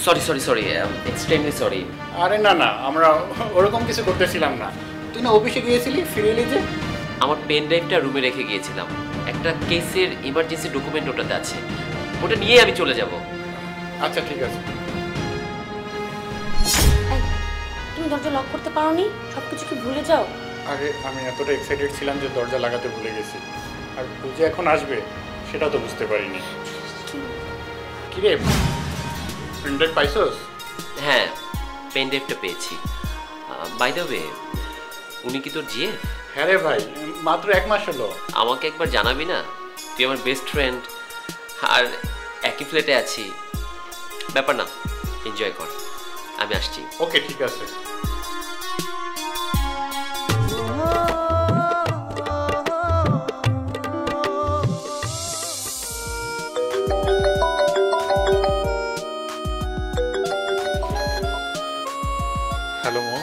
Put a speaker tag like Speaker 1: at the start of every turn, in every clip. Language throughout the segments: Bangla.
Speaker 1: Sorry sorry sorry, extremely sorry.
Speaker 2: আরে না না, আমরা ওরকম কিছু করতেছিলাম না। তুই না অফিসে গিয়েছিলি, ফিরে এলি যে?
Speaker 1: আমার পেন ড্রাইভটা রুমে রেখে গিয়েছিলাম, একটা কেসের ইমার্জেন্সি ডকুমেন্ট ওটাতে আছে, ওটা নিয়ে আমি চলে যাব।
Speaker 2: আচ্ছা ঠিক আছে।
Speaker 3: তুমি দরজা লক করতে পারোনি? সবকিছু কি ভুলে যাও?
Speaker 2: আরে আমি এতটা এক্সাইটেড ছিলাম যে দরজা লাগাতে ভুলে গেছি, আর পূজা এখন আসবে সেটা তো বুঝতে পারিনি। কি রে, পেন ড্রাইভ পাইছস?
Speaker 1: হ্যাঁ, পেন ড্রাইভটা পেয়েছি। বাই দ্য ওয়ে, উনি কি তোর জিএফ?
Speaker 2: হ্যাঁ রে ভাই, মাত্র 1 মাস হলো।
Speaker 1: আমাকে একবার জানাবি না? তুই আমার বেস্ট ফ্রেন্ড, আর একই ফ্ল্যাটে আছি। ব্যাপার না, এনজয় কর, আমি আসছি।
Speaker 2: ওকে ঠিক আছে। হ্যালো মৌ।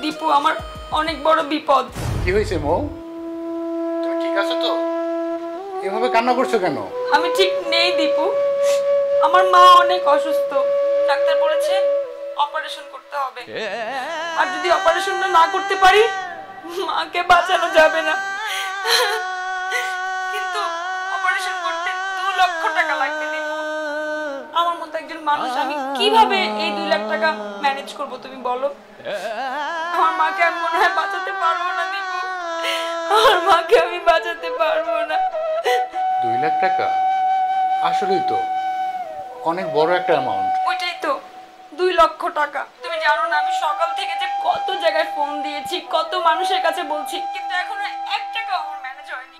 Speaker 3: দীপু, আমার অনেক বড় বিপদ।
Speaker 2: কি হয়েছে মৌ? তুমি ঠিক আছো তো? এভাবে কান্না করছো কেন?
Speaker 3: আমি ঠিক নেই দীপু, আমার মা অনেক অসুস্থ। ডাক্তার বলেছে অপারেশন করতে হবে, আর যদি অপারেশনটা না করতে পারি মাকে বাঁচানো যাবে না। কিন্তু অপারেশন করতে 2 লক্ষ টাকা লাগবে দীপু। আমার মতো একজন মানুষ, আমি কিভাবে এই 2 লাখ টাকা ম্যানেজ করব তুমি বলো? আমার মাকে আমি মনে হয় বাঁচাতে পারবো না দীপু, আমার মাকে আমি বাঁচাতে পারবো না।
Speaker 2: 2 লাখ টাকা আসলেই তো অনেক বড় একটা অ্যামাউন্ট।
Speaker 3: ওইটাই তো, 2 লক্ষ টাকা। তুমি জানো না আমি সকাল থেকে যে কত জায়গায় ফোন দিয়েছি, কত মানুষের কাছে বলছি, কিন্তু এখনো 1 টাকা আমার ম্যানেজ হয়নি।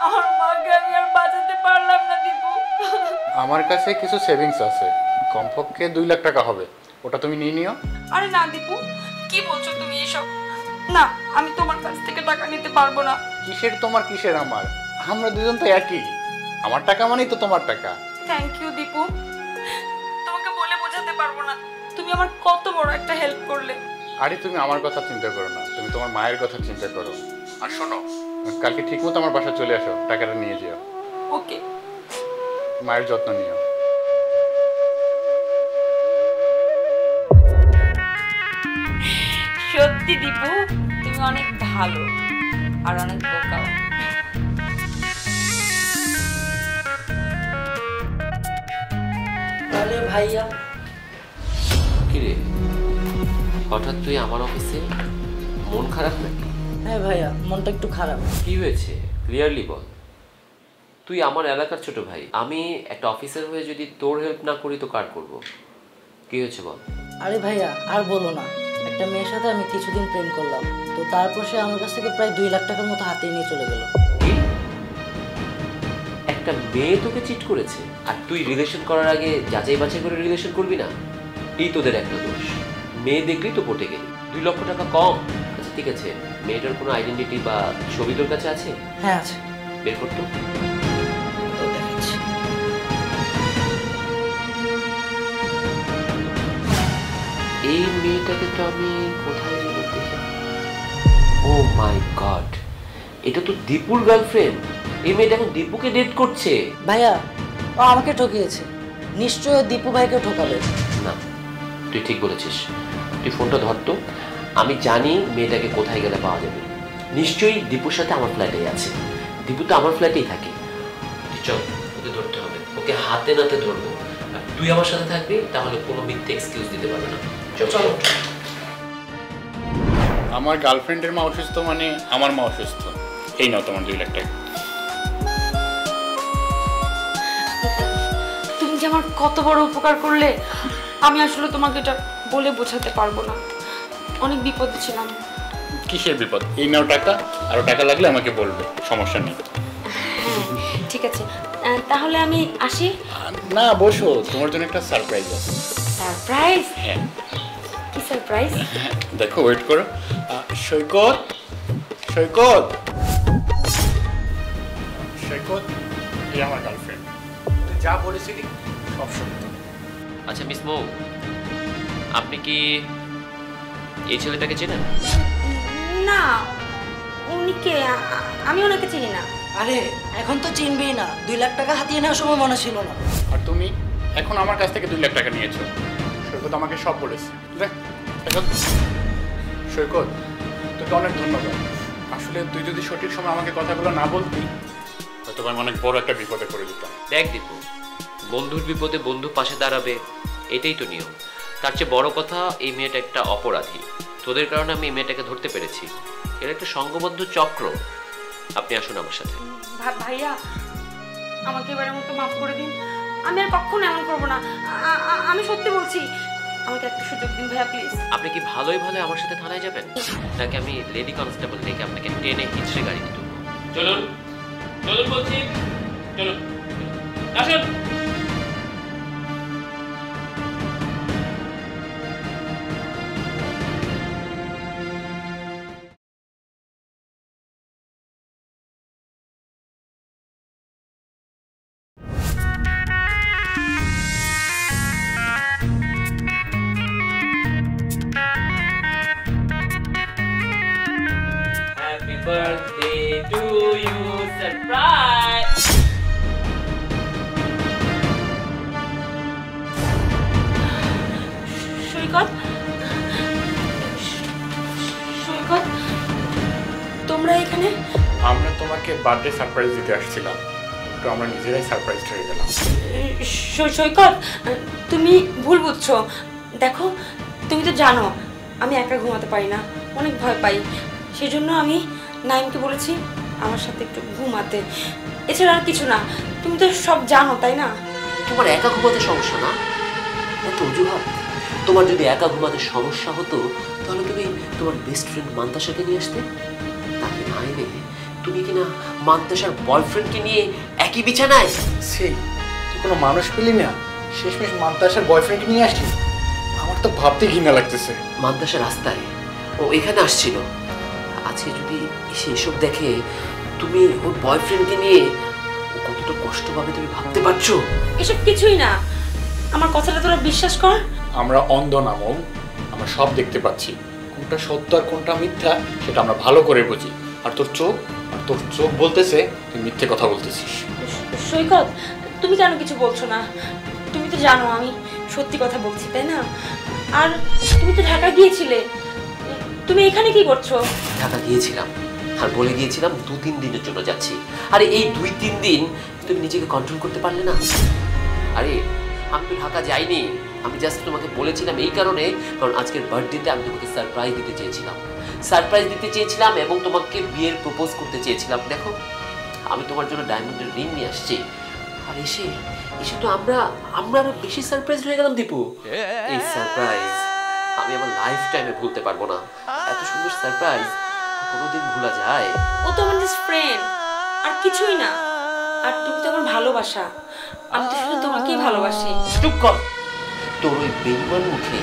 Speaker 3: আমার মাকে আমি আর বাঁচাতে পারলাম না দীপু।
Speaker 2: আমার কাছে কিছু সেভিংস আছে, কমপক্ষে 2 লাখ টাকা হবে, ওটা তুমি নিয়ে নিও।
Speaker 3: আরে না দীপু, কি বলছো তুমি এসব? না, আমি তোমার কাছ থেকে টাকা নিতে পারবো না।
Speaker 2: কিসের তোমার কিসের আমার, আমরা দুজন তো একই। আমার টাকা মানেই তো তোমার টাকা।
Speaker 3: থ্যাংক ইউ দীপু, তোমাকে বলে বোঝাতে পারবো না তুমি আমার কত বড় একটা হেল্প করলে।
Speaker 2: আরে তুমি আমার কথা চিন্তা করো না, তুমি তোমার মায়ের কথা চিন্তা করো। আর শোনো, কালকে ঠিক মতো আমার বাসায় চলে আসো, টাকাটা নিয়ে যেও।
Speaker 3: ওকে।
Speaker 2: মায়ের যত্ন নিও।
Speaker 3: সত্যি দীপু, তুমি অনেক ভালো আর অনেক বোকাও।
Speaker 4: তাহলে ভাইয়া,
Speaker 1: কিরে, হঠাৎ তুই আমার অফিসে? মন খারাপ নাকি?
Speaker 4: হ্যাঁ ভাইয়া, মনটা একটু খারাপ।
Speaker 1: কি হয়েছে, ক্লিয়ারলি বল। তুই আমার এলাকার ছোট ভাই, আমি একটা অফিসার হয়ে যদি তোর হেল্প না করি তো কার করব? কি হয়েছে বল।
Speaker 4: আরে ভাইয়া আর বলো না, একটা মেয়ের সাথে আমি কিছুদিন প্রেম করলাম, তো তারপর সে আমার কাছ থেকে প্রায় 2 লাখ টাকার মতো হাতিয়ে নিয়ে চলে গেল।
Speaker 1: কি? একটা মেয়ে তোকে চিট করেছে, আর তুই রিলেশন করার আগে যাচাই বাছাই করে রিলেশন করবি না? এই তোদের একটা দোষ, মেয়ে দেখলেই তো পটে গেলি। 2 লক্ষ টাকা কম? আচ্ছা ঠিক আছে, মেয়েটার কোনো আইডেন্টিটি বা ছবি তোর কাছে আছে?
Speaker 4: হ্যাঁ আছে।
Speaker 1: বের করতো।
Speaker 4: তো দেখাচ্ছি।
Speaker 1: এই মেয়েটাকে তো আমি কোথায় যেন দেখি। ও মাই গড, এটা তো দীপুর গার্লফ্রেন্ড। এই মেয়েটা এখন দীপুকে ডেট করছে।
Speaker 4: ভাইয়া ও আমাকে ঠকিয়েছে, নিশ্চয়ই ও দীপু ভাইকে ঠকাবে।
Speaker 1: না, তুই ঠিক বলেছিস। তুই ফোনটা ধরতো, আমি জানি মেয়েটাকে কোথায় গেলে পাওয়া যাবে। নিশ্চয়ই দীপুর সাথে আমার ফ্ল্যাটেই আছে, দীপু তো আমার ফ্ল্যাটেই থাকে। চল, ওকে ধরতে হবে, ওকে হাতে নাতে ধরবো। আর তুই আমার সাথে থাকবি, তাহলে কোনো মিথ্যে এক্সকিউজ দিতে পারবে না। চল।
Speaker 2: আমার গার্লফ্রেন্ডের মা অসুস্থ মানে আমার মা অসুস্থ। এই নাও তোমার 2 লাখ টাকা।
Speaker 3: তুমি যে আমার কত বড় উপকার করলে, আমি আসলে তোমাকে এটা বলে বোঝাতে পারবো না। অনেক বিপদে ছিলাম।
Speaker 2: কিসের বিপদ? এই নাও টাকা, আরো টাকা লাগলে আমাকে বলবে, সমস্যা নেই।
Speaker 3: ঠিক আছে, তাহলে আমি আসি।
Speaker 2: না বসো, তোমার জন্য একটা সারপ্রাইজ আছে।
Speaker 3: সারপ্রাইজ?
Speaker 2: হ্যাঁ।
Speaker 3: কি সারপ্রাইজ?
Speaker 2: দেখো, ওয়েট করো। সৈকত, সৈকত, সৈকত, এই আমার গার্লফ্রেন্ড। তুই যা বলেছিলি সব সত্যি।
Speaker 1: আচ্ছা মিস মৌ, আপনি কি এই ছেলেটাকে চেনেন?
Speaker 3: না, উনি কে? আমি ওনাকে চিনি না।
Speaker 4: আরে এখন তো চিনবেই না, 2 লাখ টাকা হাতিয়ে নেওয়ার সময় মনে ছিল না।
Speaker 2: আর তুমি এখন আমার কাছ থেকে 2 লাখ টাকা নিয়েছো। সৈকত আমাকে সব বলেছে। দেখ সৈকত, তোকে অনেক ধন্যবাদ। আসলে তুই যদি সঠিক সময় আমাকে কথাগুলো না বলতি হয়তো আমি অনেক বড় একটা বিপদে পড়ে যেতাম।
Speaker 1: দেখ দীপু, বন্ধুর বিপদে বন্ধু পাশে দাঁড়াবে, এটাই তো নিয়ম। তার চেয়ে বড় কথা, এই মেয়েটা একটা অপরাধী। তোদের কারণে আমি এই মেয়েটাকে ধরতে পেরেছি। এর একটা সংঘবদ্ধ চক্র। আপনি আসুন আমার সাথে।
Speaker 3: ভাইয়া, আমাকে এবারের মতো মাফ করে দিন। আমি আর কখনো এমন করবো না। আমি সত্যি বলছি, আমাকে একটা সুযোগ দিন ভাইয়া প্লিজ।
Speaker 1: আপনি কি ভালোই ভালো আমার সাথে থানায় যাবেন, নাকি আমি লেডি কনস্টেবল থেকে আপনাকে টেনে হিচড়ে গাড়িতে তুলব? চলুন চলুন বলছি, চলুন আসুন। Happy birthday to you, surprise!
Speaker 3: সৈকত, সৈকত, তোমরা এখানে?
Speaker 2: আমরা তোমাকে বার্থডে সারপ্রাইজ দিতে আসছিলাম, তো আমরা নিজেরাই সারপ্রাইজ হয়ে গেলাম।
Speaker 3: সৈকত, তুমি ভুল বুঝছো। দেখো, তুমি তো জানো আমি একা ঘুমাতে পারি না, অনেক ভয় পাই। সেজন্য আমি নাইমকে বলেছি আমার সাথে একটু ঘুমাতে, এছাড়া আর কিছু না। তুমি তো সব জানো, তাই না?
Speaker 1: তোমার একা ঘুমাতে সমস্যা না, এত অজুহাত। তোমার যদি একা ঘুমাতে সমস্যা হতো তাহলে তুমি তোমার বেস্ট ফ্রেন্ড মান্তাসাকে নিয়ে আসতে। তাকে না এনে তুমি কিনা মান্তাসার বয়ফ্রেন্ডকে নিয়ে একই বিছানায়।
Speaker 2: সেই তুই কোনো মানুষ পেলি না, শেষমেশ মান্তাসার বয়ফ্রেন্ডকে নিয়ে আসছিস। আমার তো ভাবতে ঘৃণা লাগতেছে।
Speaker 1: মান্তাসা রাস্তায়, ও এখানে আসছিল। আজকে যদি এসে এসব দেখে, তুমি ওর বয়ফ্রেন্ডকে নিয়ে ও কতটা কষ্ট পাবে তুমি ভাবতে পারছো?
Speaker 3: এসব কিছুই না, আমার কথাটা তোরা বিশ্বাস কর।
Speaker 2: আমরা অন্ধ না মৌ, আমরা সব দেখতে পাচ্ছি। কোনটা সত্য আর কোনটা মিথ্যা সেটা আমরা ভালো করে বুঝি। আর তোর চোখ বলতেছে তুই মিথ্যে কথা বলতেছিস।
Speaker 3: সৈকত, তুমি কেন কিছু বলছো না? তুমি তো জানো আমি সত্যি কথা বলছি, তাই না? আর তুমি তো ঢাকা গিয়েছিলে, তুমি এখানে কি করছো?
Speaker 1: ঢাকা গিয়েছিলাম আর বলে গিয়েছিলাম 2-3 দিনের জন্য যাচ্ছি। আরে এই 2-3 দিন তুমি নিজেকে কন্ট্রোল করতে পারলে না? আরে আমি তো ঢাকা যাইনি, আমি জাস্ট তোমাকে বলেছিলাম এই কারণে, কারণ আজকের বার্থডেতে আমি তোমাকে সারপ্রাইজ দিতে চেয়েছিলাম এবং তোমাকে বিয়ের প্রপোজ করতে চেয়েছিলাম। দেখো, আমি তোমার জন্য ডায়মন্ডের রিং নিয়ে আসছি। আর এসে তো আমরা আরো বেশি সারপ্রাইজ হয়ে গেলাম দীপু। এই সারপ্রাইজ আমি আমার লাইফ টাইমে ভুলতে পারবো না। এত সুন্দর সারপ্রাইজ কোনোদিন ভোলা যায়?
Speaker 3: ও তো আমার জাস্ট ফ্রেন্ড, আর কিছুই না। আর তুমি তো আমার ভালোবাসা, আমি তো শুধু তোমাকেই ভালোবাসি।
Speaker 1: চুপ কর, তোর ওই বেইমান মুখে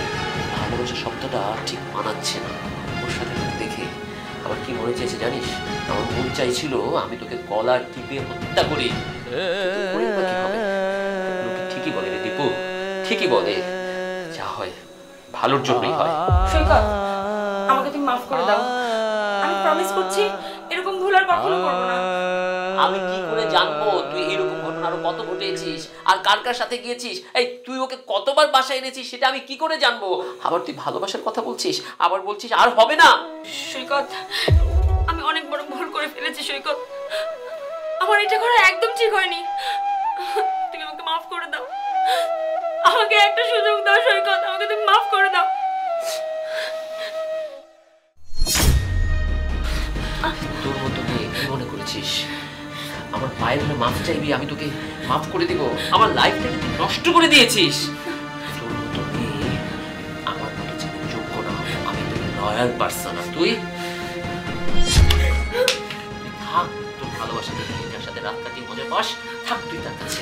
Speaker 1: ভালোবাসা শব্দটা ঠিক মানাচ্ছে না। ওর সাথে তোকে দেখে আমার কি মনে চেয়েছে জানিস? আমার মন চাইছিল আমি তোকে গলার টিপে হত্যা করি। লোকে ঠিকই বলে রে দীপু, ঠিকই বলে, যা হয় ভালোর জন্যই হয়।
Speaker 3: সৈকত, আমাকে তুমি মাফ করে দাও। আমি প্রমিস করছি এরকম ভুল আর কখনো করব না।
Speaker 1: আমি কি করে জানবো তুই এরকম ঘটনা আরো কত ঘটেছিস আর কার কার সাথে গিয়েছিস? এই তুই ওকে কতবার বাসায় এনেছিস সেটা আমি কি করে জানবো? আবার তুই ভালোবাসার কথা বলছিস, আবার বলছিস আর হবে না।
Speaker 3: সৈকত, আমি অনেক বড় ভুল করে ফেলেছি সৈকত। আমার এটা করা একদম ঠিক হয়নি। তুমি আমাকে মাফ করে দাও, আমাকে একটা সুযোগ দাও সৈকত, আমাকে তুমি মাফ করে দাও।
Speaker 1: তোর মতো মেয়ে কি মনে করেছিস আমার পায়ের ধরে মাফ চাইবি আমি তোকে মাফ করে দিব? আমার লাইফটাকে তুই নষ্ট করে দিয়েছিস। তোর মতো মেয়ে আমার মতো ছেলে যোগ্য না। আমি তোর লয়াল পারসন, আর তুই থাক তোর ভালোবাসা দেখে, যার সাথে রাত কাটিয়ে মজা পাস, থাক তুই তার কাছে।